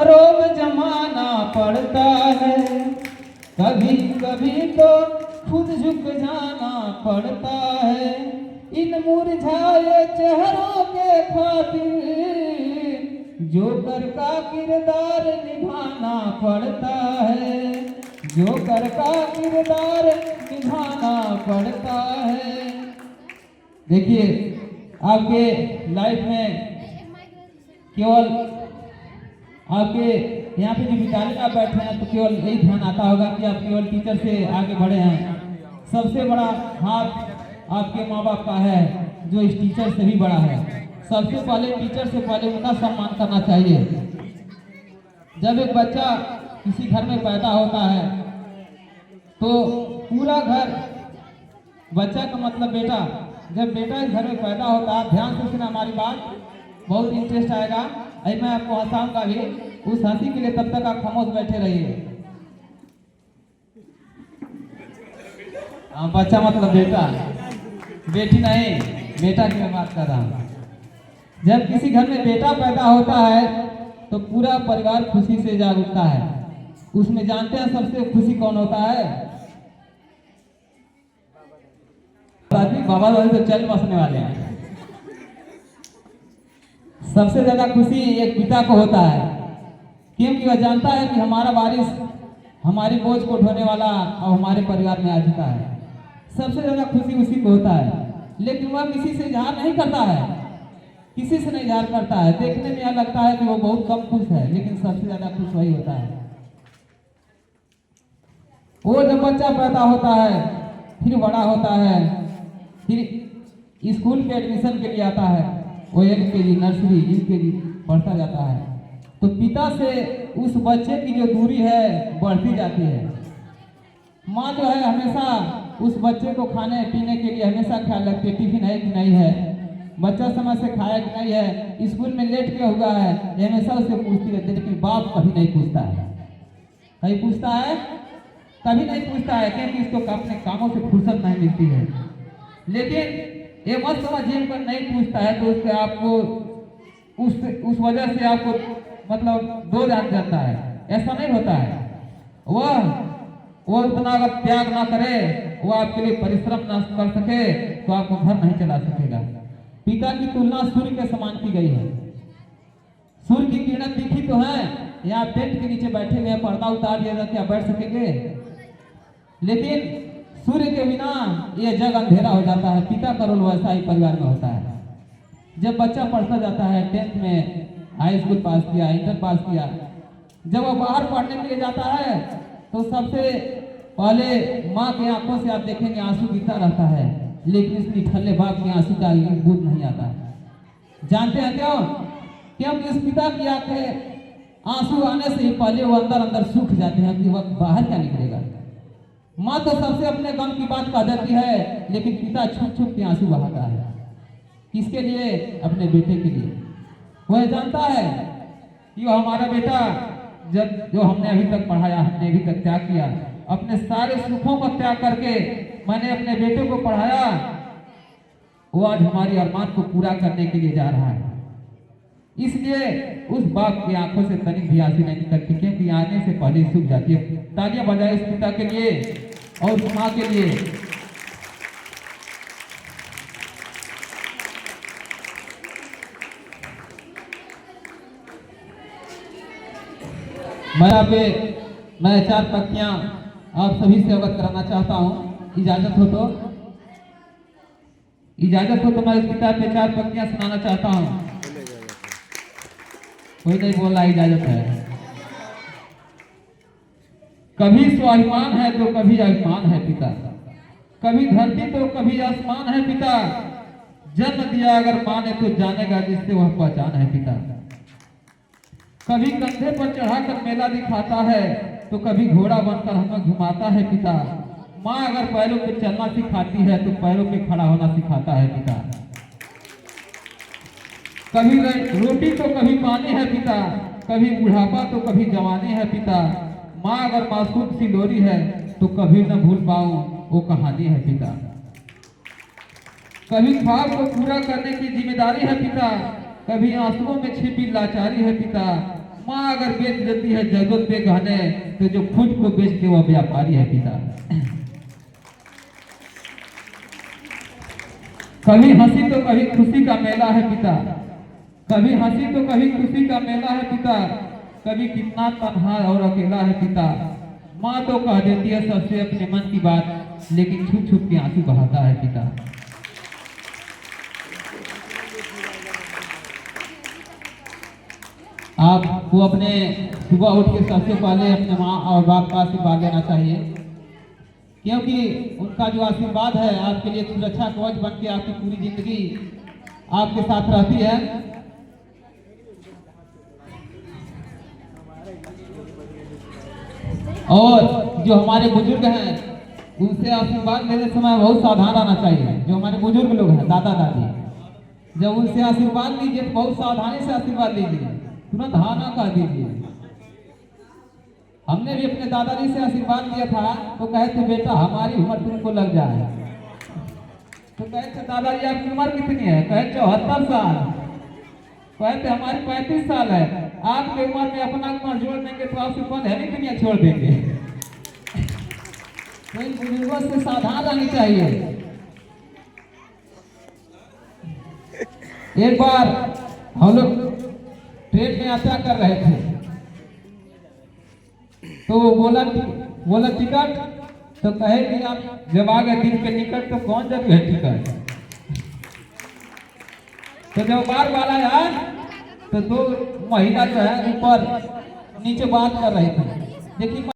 रोब जमाना पड़ता है, कभी कभी तो खुद झुक जाना पड़ता है। इन मुरझाए चेहरों के खातिर जोकर का किरदार निभाना पड़ता है, जोकर का किरदार निभाना पड़ता है। देखिए, आपके लाइफ में केवल आपके यहाँ पे जो विद्यालय में आप बैठे हैं तो केवल यही ध्यान आता होगा कि आप केवल टीचर से आगे बढ़े हैं। सबसे बड़ा हाथ आपके माँ बाप का है, जो इस टीचर से भी बड़ा है। सबसे पहले टीचर से पहले उनका सम्मान करना चाहिए। जब एक बच्चा किसी घर में पैदा होता है तो पूरा घर, बच्चा का मतलब बेटा, जब बेटा इस घर में पैदा होता है, ध्यान से सुना हमारी बात, बहुत इंटरेस्ट आएगा। मैं आपको हंसाऊंगा भी, उस हंसी के लिए तब तक आप खामोश बैठे रहिए। बच्चा मतलब बेटा, बेटी नहीं, बेटा की मैं बात कर रहा हूँ। जब किसी घर में बेटा पैदा होता है तो पूरा परिवार खुशी से जाग उठता है। उसमें जानते हैं सबसे खुशी कौन होता है? बाबा दादी तो चल बसने वाले हैं। सबसे ज्यादा खुशी एक पिता को होता है, क्योंकि वह जानता है कि हमारा वारिस हमारी बोझ को ढोने वाला और हमारे परिवार में आ चुका है। सबसे ज्यादा खुशी उसी को होता है, लेकिन वह किसी से इजहार नहीं करता है, किसी से नहीं इजहार करता है। देखने में यह लगता है कि वो बहुत कम खुश है, लेकिन सबसे ज्यादा खुश वही होता है। वो जब बच्चा पैदा होता है, फिर बड़ा होता है, फिर स्कूल के एडमिशन के लिए आता है, वो LKG, नर्सरी, UKG पढ़ता जाता है, तो पिता से उस बच्चे की जो दूरी है बढ़ती जाती है। माँ जो है हमेशा उस बच्चे को खाने पीने के लिए हमेशा ख्याल रखती है, टिफिन है कि नहीं है, बच्चा समय से खाया कि नहीं है, स्कूल में लेट के हुआ है, हमेशा उसे पूछती रहती है। लेकिन बाप कभी नहीं पूछता है, कहीं पूछता है? कभी नहीं पूछता है, क्योंकि उसको अपने कामों से फुर्सत नहीं मिलती है। लेकिन ये मत समझिए पर नहीं पूछता है तो उससे आपको उस वजह से आपको मतलब दो जान जाता है, ऐसा नहीं होता है। वो उतना अगर त्याग ना करे, वो आपके लिए परिश्रम ना कर सके तो आपको घर नहीं चला सकेगा। पिता की तुलना सूर्य के समान की गई है। सूर्य की किरणें दिखी तो है, यहाँ टेंट के नीचे बैठे हुए हैं, पर्दा उतार दिया क्या बैठ सकेंगे? लेकिन सूर्य के बिना ये जग अंधेरा हो जाता है। पिता का रोल वैसा ही परिवार में होता है। जब बच्चा पढ़ता जाता है, 10th में हाई स्कूल पास किया, इंटर पास किया, जब वो बाहर पढ़ने के लिए जाता है तो सबसे पहले माँ के आंखों से आप देखेंगे आंसू गिरता रहता है, लेकिन इस निठल्ले बाप के आंसू का बूंद नहीं आता है। जानते हैं क्यों? क्योंकि इस पिता की आंखें आंसू आने से ही पहले वो अंदर अंदर सूख जाते हैं कि वह बाहर क्या निकलेगा। माँ तो सबसे अपने गम की बात कह देती है, लेकिन पिता छुप छुप के आंसू बहाता है। किसके लिए? अपने बेटे के लिए। वह जानता है कि वो हमारा बेटा जो हमने अभी तक पढ़ाया, हमने अभी तक त्याग किया, अपने सारे सुखों को त्याग करके मैंने अपने बेटे को पढ़ाया, वो आज हमारी अरमान को पूरा करने के लिए जा रहा है। इसलिए उस बाप की आंखों से तनिक भी आंसू नहीं निकलती, क्योंकि आने से पहले सूख जाती है। तालियां बजाए इस पिता के लिए और उस माँ के लिए। मैं 4 पंक्तियां आप सभी से अवगत कराना चाहता हूं। इजाजत हो तो मैं इस किताब में 4 पंक्तियां सुनाना चाहता हूं। कोई नहीं बोल रहा, इजाजत है। कभी स्वाभिमान है तो कभी अभिमान है पिता, कभी धरती तो कभी आसमान है पिता, जन्म दिया अगर माँ ने तो जानेगा जिससे वह पहचान है पिता। कभी कंधे पर चढ़ाकर मेला दिखाता है तो कभी घोड़ा बनकर हमें घुमाता है पिता। माँ अगर पैरों पे चलना सिखाती है तो पैरों पे खड़ा होना सिखाता है पिता। कभी रोटी तो कभी पानी है पिता, कभी बुढ़ापा तो कभी जवानी है पिता। माँ अगर मासूम सी लोरी है तो कभी न भूल पाऊं वो कहानी है पिता। कभी ख्वाब को पूरा करने की जिम्मेदारी है पिता, कभी आंसुओं में छिपी लाचारी है पिता। माँ अगर बेच देती है जरूरत पे गहने, तो जो खुद को बेच के वह व्यापारी है पिता। कभी हंसी तो कभी खुशी का मेला है पिता, कभी हंसी तो कभी खुशी का मेला है पिता, कभी कितना तन्हा और अकेला है पिता। माँ तो कह देती है सबसे अपने मन की बात, लेकिन छुप छुप के आंसू बहाता है पिता। आपको अपने सुबह उठ के सबसे पहले अपने माँ और बाप का आशीर्वाद लेना चाहिए, क्योंकि उनका जो आशीर्वाद है आपके लिए सुरक्षा कवच बन के आपकी पूरी जिंदगी आपके साथ रहती है। और जो हमारे बुजुर्ग हैं उनसे आशीर्वाद लेने समय बहुत सावधान रहना चाहिए। जो हमारे बुजुर्ग लोग हैं, दादा दादी, जब उनसे आशीर्वाद लीजिए तो बहुत सावधानी से आशीर्वाद लीजिए, तुरंत हाँ ना कह दीजिए। हमने भी अपने दादाजी से आशीर्वाद लिया था तो कहे थे बेटा हमारी उम्र तुमको लग जाए, तो कहे थे दादाजी आपकी उम्र कितनी है, कहे 74 साल, कहे थे हमारी 35 साल है। आपकी उम्र में अपना उम्र जोड़ देंगे तो आप सुपन है नहीं दुनिया छोड़ देंगे। तो इन बुजुर्गों से सावधान रहनी चाहिए। एक बार हम लोग ट्रेन में यात्रा कर रहे थे, तो वो बोला टिकट, तो कहे कि आप जब आ गए दिन के निकट तो कौन जरूर है टिकट। तो जब बार वाला आया तो दो महिला जो है ऊपर नीचे बात कर रहे थे, देखिए